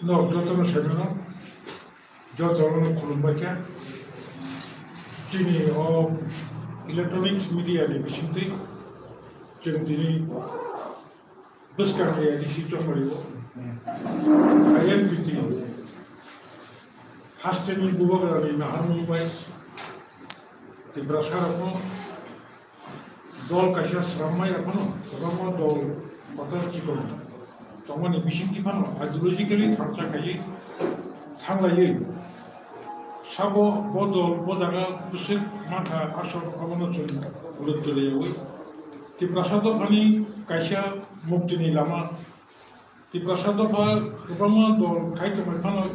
No, jotono senano, jotono kulumbaca, tini o electronics media di bisinti, tini buscar di sito marido, ayen piti, hasteni bubaga di nahan mumbai, di brasharapno, dol kasha sramai apno, sramma dol matar chikono. Tomani bisinti pano ideologically tharcha kayi thanglai sabo bodol bodaga pusik mata asor abono chun ulut chole yawi ti prasado phani kaisa muktini lama ti prasado pha kubama dol khaito mai phano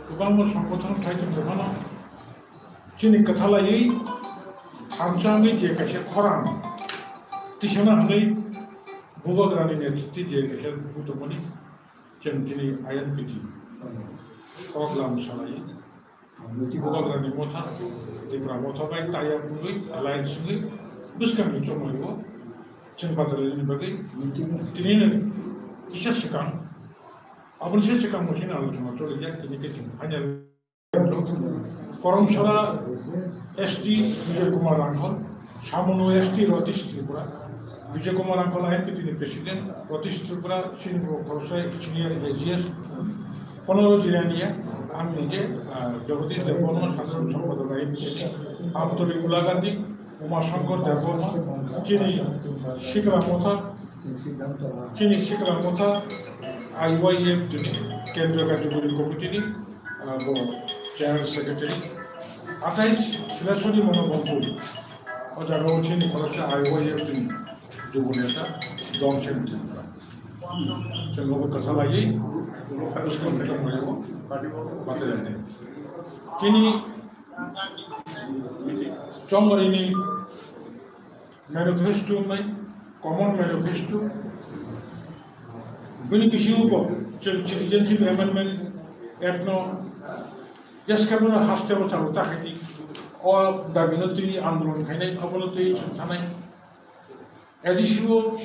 kubama sangbothon khaito mai phano chini kathalai tharcha ngi je kaisa khoran tisana hangai Bubagrani netiti je kaisa buto mani chentini ayan piti program salai Bubagrani motha dipra motha bai taya pui alliance ngi buskan ni chomo yo chen padale ni bagai tini ne kisha sekan abun se sekan mochin alochona chole jak tini ke chin hanya koromshala ST Vijay Kumar Ranghol Shamono ST Ratish Tripura Vijay Kumar Ranghol INPT President, Ratish Tripura, Senior Professor, Senior AGS, Ponoro Jirania, I'm Nije, Jagadish Devorma, Sasan Sampado INPC, Amtori Ulagandi, Umar Shankar Devorma, Chini Shikra Motha, IYF Kendra Category Committee, General Secretary, Attached Silashuri Monobampu, Oja Chini Kolosha IYF Jubuneta, Don Shenton. Chengo Kasalai, harus kita mengaku, materialnya. Kini, contoh ini manifesto, common manifesto. Bini kisi upo, citizenship amendment, etno, jaskabuna hastelo caruta hati, or daginoti andron kene, aboloti sanai. Additional,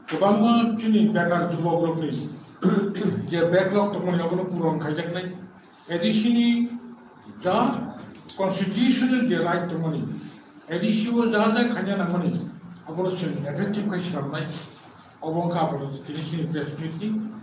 Obama chini backlog to work list. Their backlog to money of Puron Kajaknai. Additionally, the constitutional the right to money. Additional the Kanyana money. Abolishing effective question of night. Ovon capital, finishing press meeting.